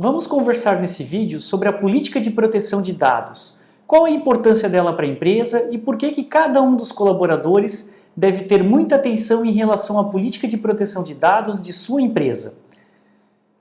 Vamos conversar nesse vídeo sobre a política de proteção de dados. Qual a importância dela para a empresa e por que cada um dos colaboradores deve ter muita atenção em relação à política de proteção de dados de sua empresa.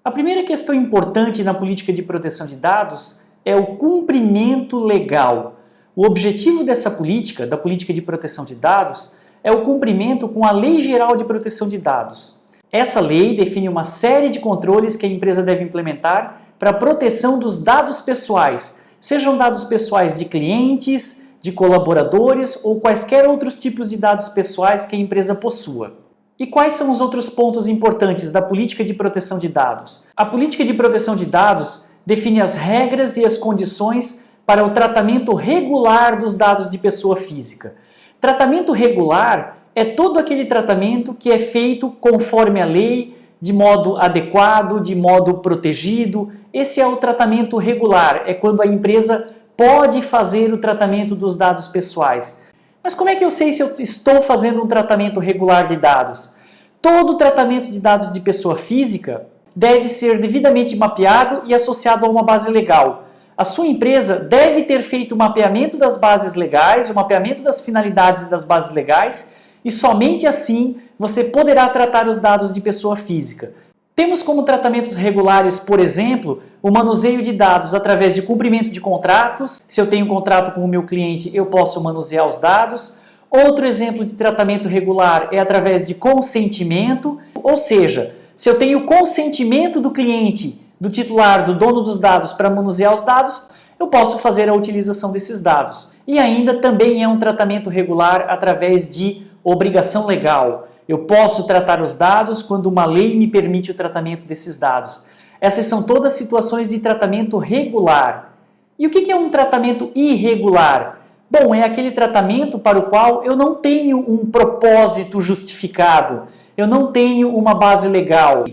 A primeira questão importante na política de proteção de dados é o cumprimento legal. O objetivo dessa política, da política de proteção de dados, é o cumprimento com a Lei Geral de Proteção de Dados. Essa lei define uma série de controles que a empresa deve implementar para a proteção dos dados pessoais, sejam dados pessoais de clientes, de colaboradores ou quaisquer outros tipos de dados pessoais que a empresa possua. E quais são os outros pontos importantes da política de proteção de dados? A política de proteção de dados define as regras e as condições para o tratamento regular dos dados de pessoa física. Tratamento regular é todo aquele tratamento que é feito conforme a lei, de modo adequado, de modo protegido. Esse é o tratamento regular, é quando a empresa pode fazer o tratamento dos dados pessoais. Mas como é que eu sei se eu estou fazendo um tratamento regular de dados? Todo tratamento de dados de pessoa física deve ser devidamente mapeado e associado a uma base legal. A sua empresa deve ter feito o mapeamento das bases legais, o mapeamento das finalidades das bases legais, e somente assim você poderá tratar os dados de pessoa física. Temos como tratamentos regulares, por exemplo, o manuseio de dados através de cumprimento de contratos. Se eu tenho um contrato com o meu cliente, eu posso manusear os dados. Outro exemplo de tratamento regular é através de consentimento, ou seja, se eu tenho consentimento do cliente, do titular, do dono dos dados para manusear os dados, eu posso fazer a utilização desses dados. E ainda também é um tratamento regular através de obrigação legal. Eu posso tratar os dados quando uma lei me permite o tratamento desses dados. Essas são todas situações de tratamento regular. E o que é um tratamento irregular? Bom, é aquele tratamento para o qual eu não tenho um propósito justificado, eu não tenho uma base legal.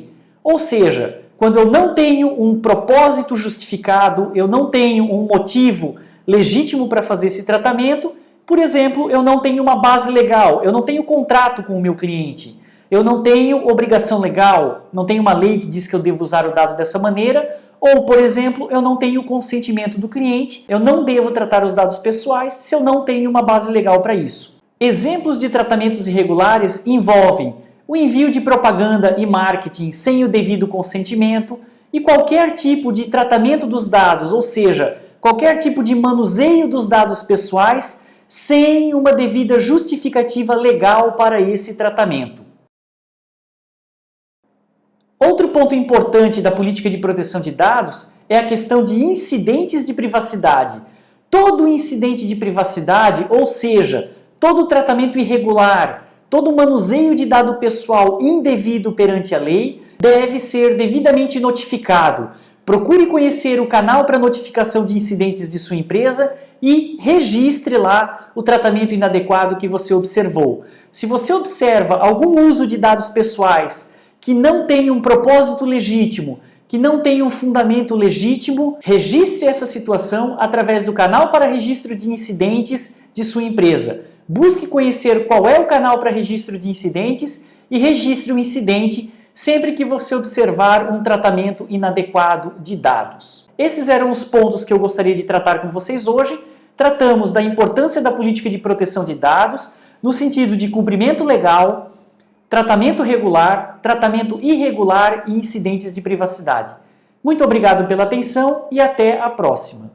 Ou seja, quando eu não tenho um propósito justificado, eu não tenho um motivo legítimo para fazer esse tratamento, por exemplo, eu não tenho uma base legal, eu não tenho contrato com o meu cliente, eu não tenho obrigação legal, não tenho uma lei que diz que eu devo usar o dado dessa maneira, ou, por exemplo, eu não tenho consentimento do cliente, eu não devo tratar os dados pessoais se eu não tenho uma base legal para isso. Exemplos de tratamentos irregulares envolvem o envio de propaganda e marketing sem o devido consentimento e qualquer tipo de tratamento dos dados, ou seja, qualquer tipo de manuseio dos dados pessoais sem uma devida justificativa legal para esse tratamento. Outro ponto importante da política de proteção de dados é a questão de incidentes de privacidade. Todo incidente de privacidade, ou seja, todo tratamento irregular, todo manuseio de dado pessoal indevido perante a lei, deve ser devidamente notificado. Procure conhecer o canal para notificação de incidentes de sua empresa e registre lá o tratamento inadequado que você observou. Se você observa algum uso de dados pessoais que não tem um propósito legítimo, que não tem um fundamento legítimo, registre essa situação através do canal para registro de incidentes de sua empresa. Busque conhecer qual é o canal para registro de incidentes e registre o incidente sempre que você observar um tratamento inadequado de dados. Esses eram os pontos que eu gostaria de tratar com vocês hoje. Tratamos da importância da política de proteção de dados no sentido de cumprimento legal, tratamento regular, tratamento irregular e incidentes de privacidade. Muito obrigado pela atenção e até a próxima.